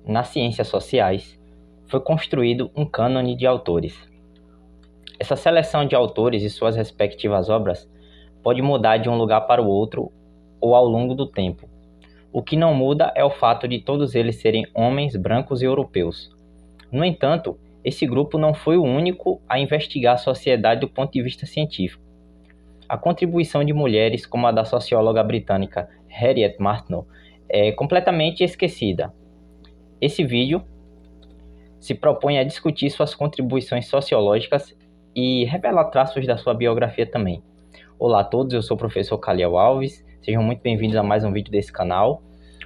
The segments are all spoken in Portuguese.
nas ciências sociais, foi construído um cânone de autores. Essa seleção de autores e suas respectivas obras pode mudar de um lugar para o outro ou ao longo do tempo. O que não muda é o fato de todos eles serem homens brancos e europeus. No entanto, esse grupo não foi o único a investigar a sociedade do ponto de vista científico. A contribuição de mulheres como a da socióloga britânica Harriet Martineau é completamente esquecida. Esse vídeo se propõe a discutir suas contribuições sociológicas e revela traços da sua biografia também. Olá a todos, eu sou o professor Caliel Alves, sejam muito bem-vindos a mais um vídeo desse canal.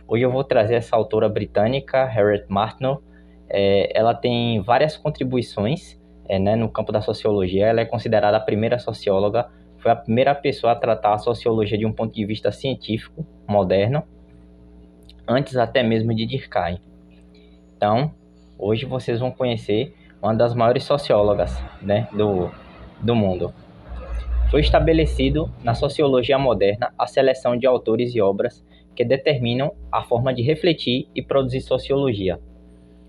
Hoje eu vou trazer essa autora britânica, Harriet Martineau. Ela tem várias contribuições no campo da sociologia. Ela é considerada a primeira socióloga, foi a primeira pessoa a tratar a sociologia de um ponto de vista científico, moderno, antes até mesmo de Durkheim. Então, hoje vocês vão conhecer uma das maiores sociólogas do mundo. Foi estabelecido na sociologia moderna a seleção de autores e obras que determinam a forma de refletir e produzir sociologia.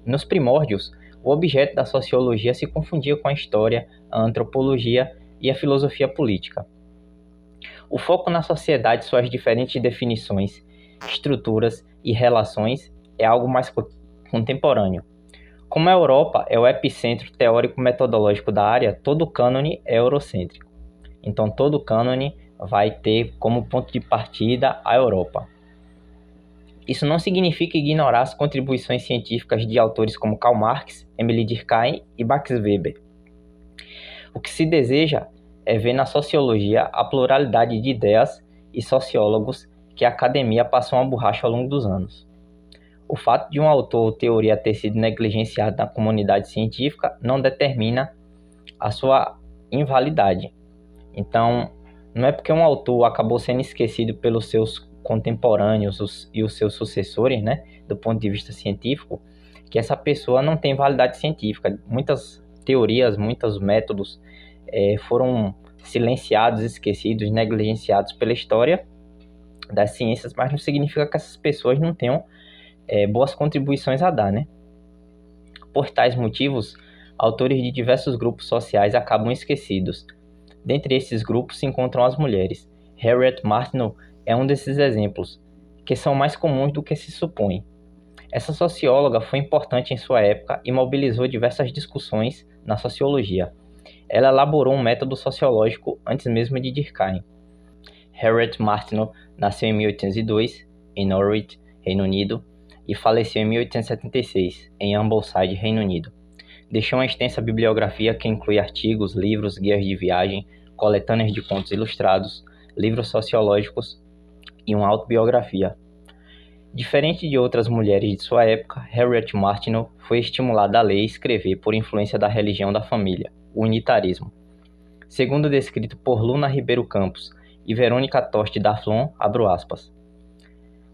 Nos primórdios, o objeto da sociologia se confundia com a história, a antropologia e a filosofia política. O foco na sociedade e suas diferentes definições, estruturas e relações é algo mais contemporâneo. Como a Europa é o epicentro teórico-metodológico da área, todo cânone é eurocêntrico. Então, todo cânone vai ter como ponto de partida a Europa. Isso não significa ignorar as contribuições científicas de autores como Karl Marx, Émile Durkheim e Max Weber. O que se deseja é ver na sociologia a pluralidade de ideias e sociólogos que a academia passou a borracha ao longo dos anos. O fato de um autor ou teoria ter sido negligenciado na comunidade científica não determina a sua invalidade. Então, não é porque um autor acabou sendo esquecido pelos seus contemporâneos e os seus sucessores, do ponto de vista científico, que essa pessoa não tem validade científica. Muitas teorias, muitos métodos foram silenciados, esquecidos, negligenciados pela história das ciências, mas não significa que essas pessoas não tenham boas contribuições a dar, Por tais motivos, autores de diversos grupos sociais acabam esquecidos. Dentre esses grupos se encontram as mulheres. Harriet Martineau é um desses exemplos, que são mais comuns do que se supõe. Essa socióloga foi importante em sua época e mobilizou diversas discussões na sociologia. Ela elaborou um método sociológico antes mesmo de Durkheim. Harriet Martineau nasceu em 1802, em Norwich, Reino Unido, e faleceu em 1876, em Ambleside, Reino Unido. Deixou uma extensa bibliografia que inclui artigos, livros, guias de viagem, coletâneas de contos ilustrados, livros sociológicos e uma autobiografia. Diferente de outras mulheres de sua época, Harriet Martineau foi estimulada a ler e escrever por influência da religião da família, o unitarismo. Segundo descrito por Luna Ribeiro Campos e Verônica Toste Daflon, abro aspas.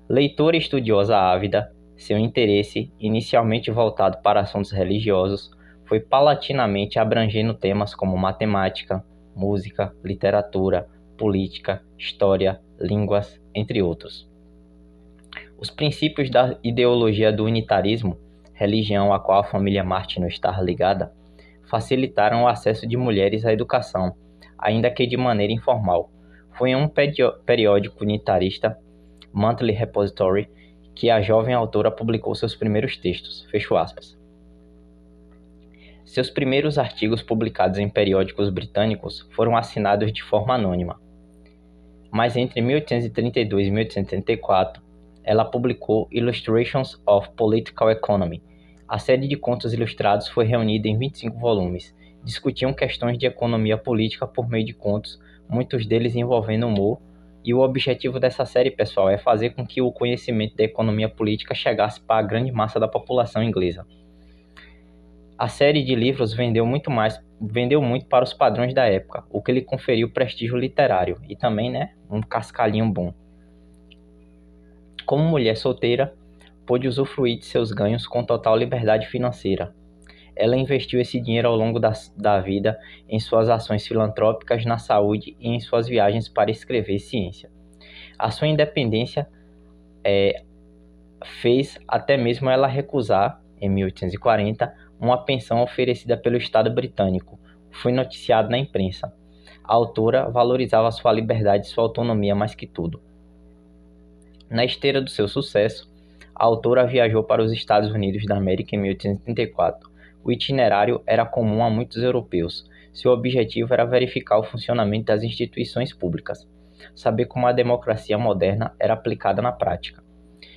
Leitora e estudiosa ávida, seu interesse, inicialmente voltado para assuntos religiosos, foi paulatinamente abrangendo temas como matemática, música, literatura, política, história, línguas, entre outros. Os princípios da ideologia do unitarismo, religião a qual a família Martineau está ligada, facilitaram o acesso de mulheres à educação, ainda que de maneira informal. Foi em um periódico unitarista, Monthly Repository, que a jovem autora publicou seus primeiros textos. Fecho aspas. Seus primeiros artigos publicados em periódicos britânicos foram assinados de forma anônima. Mas entre 1832 e 1834, ela publicou Illustrations of Political Economy. A série de contos ilustrados foi reunida em 25 volumes. Discutiam questões de economia política por meio de contos, muitos deles envolvendo humor, e o objetivo dessa série, pessoal, é fazer com que o conhecimento da economia política chegasse para a grande massa da população inglesa. A série de livros vendeu muito para os padrões da época, o que lhe conferiu prestígio literário e também, um cascalhinho bom. Como mulher solteira, pôde usufruir de seus ganhos com total liberdade financeira. Ela investiu esse dinheiro ao longo da vida em suas ações filantrópicas na saúde e em suas viagens para escrever ciência. A sua independência fez até mesmo ela recusar, em 1840, uma pensão oferecida pelo Estado britânico. Foi noticiado na imprensa. A autora valorizava sua liberdade e sua autonomia mais que tudo. Na esteira do seu sucesso, a autora viajou para os Estados Unidos da América em 1834. O itinerário era comum a muitos europeus. Seu objetivo era verificar o funcionamento das instituições públicas, saber como a democracia moderna era aplicada na prática.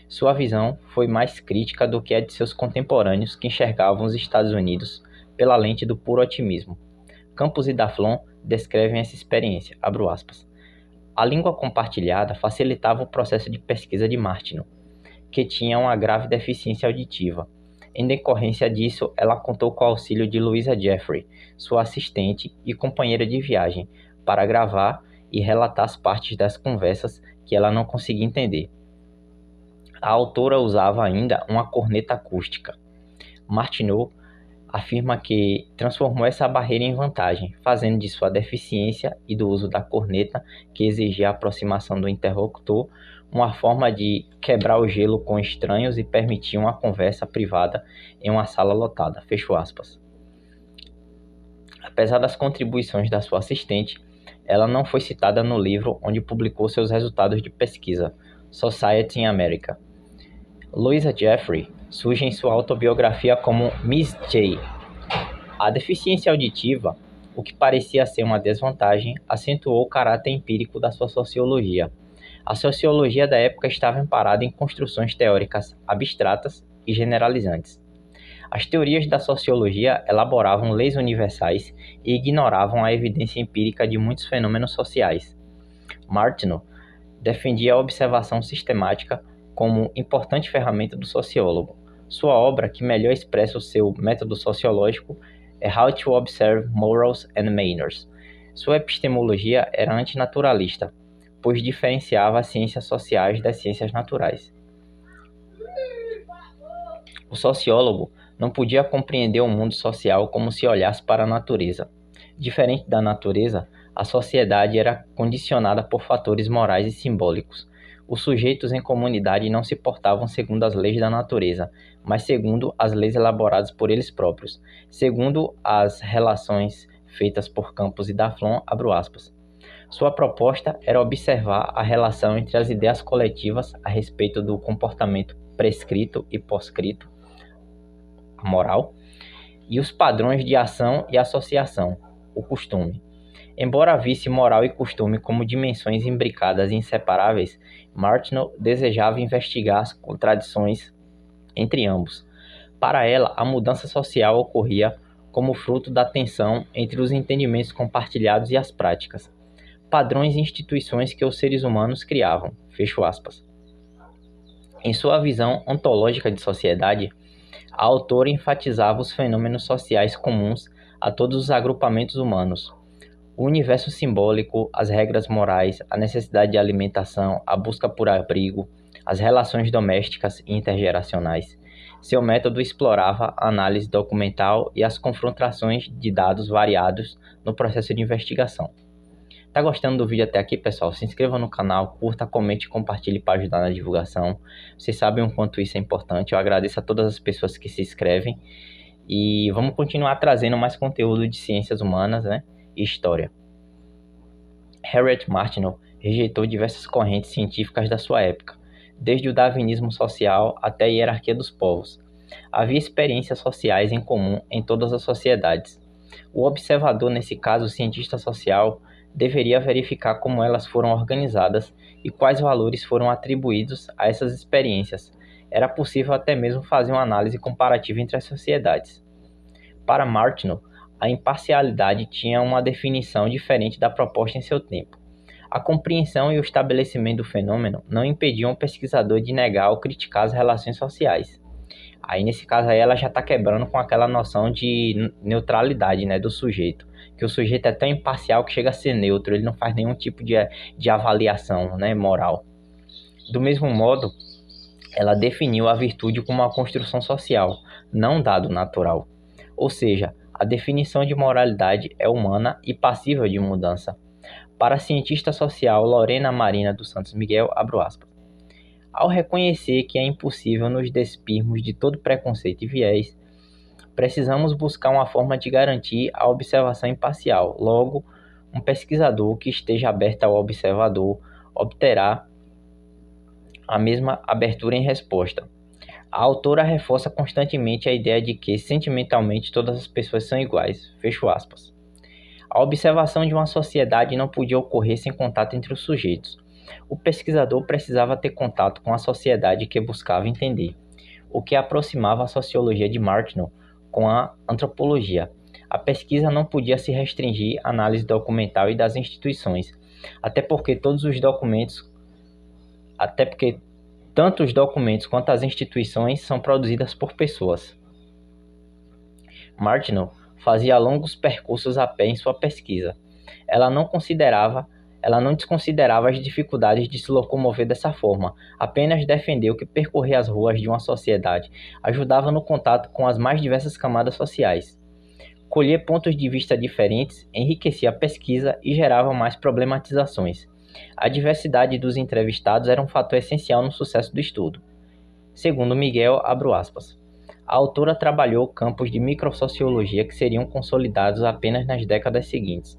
Sua visão foi mais crítica do que a de seus contemporâneos que enxergavam os Estados Unidos pela lente do puro otimismo. Campos e Daflon descrevem essa experiência, abro aspas. A língua compartilhada facilitava o processo de pesquisa de Martineau, que tinha uma grave deficiência auditiva. Em decorrência disso, ela contou com o auxílio de Louisa Jeffrey, sua assistente e companheira de viagem, para gravar e relatar as partes das conversas que ela não conseguia entender. A autora usava ainda uma corneta acústica. Martineau afirma que transformou essa barreira em vantagem, fazendo de sua deficiência e do uso da corneta, que exigia a aproximação do interlocutor, uma forma de quebrar o gelo com estranhos e permitir uma conversa privada em uma sala lotada. Fecho aspas. Apesar das contribuições da sua assistente, ela não foi citada no livro onde publicou seus resultados de pesquisa, Society in America. Louisa Jeffrey surge em sua autobiografia como Miss J. A deficiência auditiva, o que parecia ser uma desvantagem, acentuou o caráter empírico da sua sociologia. A sociologia da época estava amparada em construções teóricas abstratas e generalizantes. As teorias da sociologia elaboravam leis universais e ignoravam a evidência empírica de muitos fenômenos sociais. Martineau defendia a observação sistemática como importante ferramenta do sociólogo. Sua obra, que melhor expressa o seu método sociológico, é How to Observe Morals and Manners. Sua epistemologia era antinaturalista, pois diferenciava as ciências sociais das ciências naturais. O sociólogo não podia compreender o mundo social como se olhasse para a natureza. Diferente da natureza, a sociedade era condicionada por fatores morais e simbólicos. Os sujeitos em comunidade não se portavam segundo as leis da natureza, mas segundo as leis elaboradas por eles próprios. Segundo as relações feitas por Campos e Daflon, abro aspas. Sua proposta era observar a relação entre as ideias coletivas a respeito do comportamento prescrito e proscrito, moral, e os padrões de ação e associação, o costume. Embora visse moral e costume como dimensões imbricadas e inseparáveis, Martineau desejava investigar as contradições entre ambos. Para ela, a mudança social ocorria como fruto da tensão entre os entendimentos compartilhados e as práticas, padrões e instituições que os seres humanos criavam. Fecho aspas. Em sua visão ontológica de sociedade, a autora enfatizava os fenômenos sociais comuns a todos os agrupamentos humanos. O universo simbólico, as regras morais, a necessidade de alimentação, a busca por abrigo, as relações domésticas e intergeracionais. Seu método explorava a análise documental e as confrontações de dados variados no processo de investigação. Tá gostando do vídeo até aqui, pessoal? Se inscreva no canal, curta, comente e compartilhe para ajudar na divulgação. Vocês sabem o quanto isso é importante. Eu agradeço a todas as pessoas que se inscrevem. E vamos continuar trazendo mais conteúdo de ciências humanas, né, e história. Harriet Martineau rejeitou diversas correntes científicas da sua época, desde o darwinismo social até a hierarquia dos povos. Havia experiências sociais em comum em todas as sociedades. O observador, nesse caso o cientista social, deveria verificar como elas foram organizadas e quais valores foram atribuídos a essas experiências. Era possível até mesmo fazer uma análise comparativa entre as sociedades. Para Martineau, a imparcialidade tinha uma definição diferente da proposta em seu tempo. A compreensão e o estabelecimento do fenômeno não impediam o pesquisador de negar ou criticar as relações sociais. Aí, nesse caso, aí, ela já está quebrando com aquela noção de neutralidade, né, do sujeito. Que o sujeito é tão imparcial que chega a ser neutro, ele não faz nenhum tipo de avaliação, né, moral. Do mesmo modo, ela definiu a virtude como uma construção social, não um dado natural. Ou seja, a definição de moralidade é humana e passível de mudança. Para a cientista social Lorena Marina dos Santos Miguel, abro aspas, Ao reconhecer que é impossível nos despirmos de todo preconceito e viés, precisamos buscar uma forma de garantir a observação imparcial. Logo, um pesquisador que esteja aberto ao observador obterá a mesma abertura em resposta. A autora reforça constantemente a ideia de que, sentimentalmente, todas as pessoas são iguais. Fecho aspas. A observação de uma sociedade não podia ocorrer sem contato entre os sujeitos. O pesquisador precisava ter contato com a sociedade que buscava entender, o que aproximava a sociologia de Martineau com a antropologia. A pesquisa não podia se restringir à análise documental e das instituições, até porque tanto os documentos quanto as instituições são produzidas por pessoas. Martineau fazia longos percursos a pé em sua pesquisa. Ela não desconsiderava as dificuldades de se locomover dessa forma, apenas defendeu que percorrer as ruas de uma sociedade ajudava no contato com as mais diversas camadas sociais. Colher pontos de vista diferentes enriquecia a pesquisa e gerava mais problematizações. A diversidade dos entrevistados era um fator essencial no sucesso do estudo. Segundo Miguel, abro aspas, a autora trabalhou campos de microsociologia que seriam consolidados apenas nas décadas seguintes.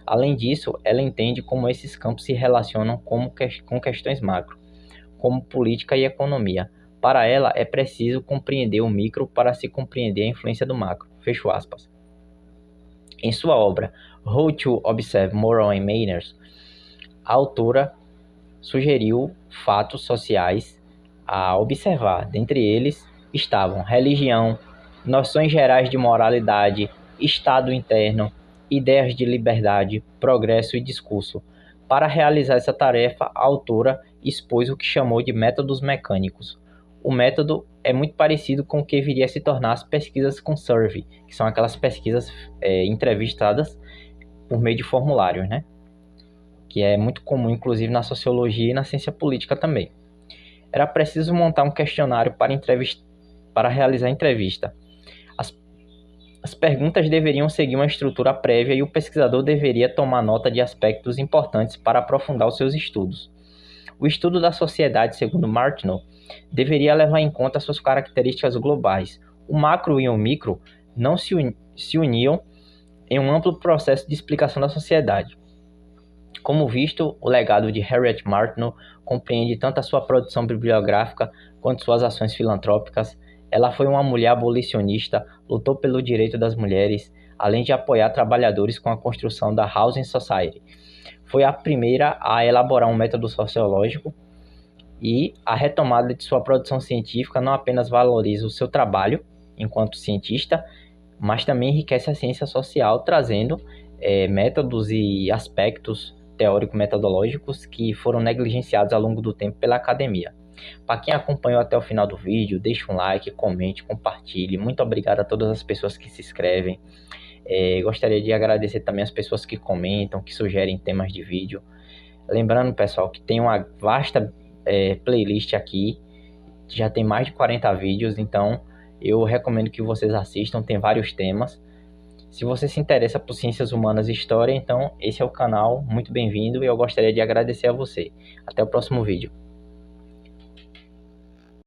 Além disso, ela entende como esses campos se relacionam com questões macro, como política e economia. Para ela, é preciso compreender o micro para se compreender a influência do macro. Fecho aspas. Em sua obra How to Observe Moral and Manners, a autora sugeriu fatos sociais a observar. Dentre eles estavam religião, noções gerais de moralidade, estado interno, ideias de liberdade, progresso e discurso. Para realizar essa tarefa, a autora expôs o que chamou de métodos mecânicos. O método é muito parecido com o que viria a se tornar as pesquisas com survey, que são aquelas pesquisas entrevistadas por meio de formulários, né? Que é muito comum, inclusive, na sociologia e na ciência política também. Era preciso montar um questionário para realizar a entrevista. As perguntas deveriam seguir uma estrutura prévia e o pesquisador deveria tomar nota de aspectos importantes para aprofundar os seus estudos. O estudo da sociedade, segundo Martineau, deveria levar em conta suas características globais. O macro e o micro não se uniam em um amplo processo de explicação da sociedade. Como visto, o legado de Harriet Martineau compreende tanto a sua produção bibliográfica quanto suas ações filantrópicas. Ela foi uma mulher abolicionista, lutou pelo direito das mulheres, além de apoiar trabalhadores com a construção da Housing Society. Foi a primeira a elaborar um método sociológico e a retomada de sua produção científica não apenas valoriza o seu trabalho enquanto cientista, mas também enriquece a ciência social, trazendo métodos e aspectos teórico-metodológicos que foram negligenciados ao longo do tempo pela academia. Para quem acompanhou até o final do vídeo, deixe um like, comente, compartilhe. Muito obrigado a todas as pessoas que se inscrevem. Gostaria de agradecer também as pessoas que comentam, que sugerem temas de vídeo. Lembrando, pessoal, que tem uma vasta playlist aqui, já tem mais de 40 vídeos, então eu recomendo que vocês assistam, tem vários temas. Se você se interessa por ciências humanas e história, então esse é o canal, muito bem-vindo e eu gostaria de agradecer a você. Até o próximo vídeo.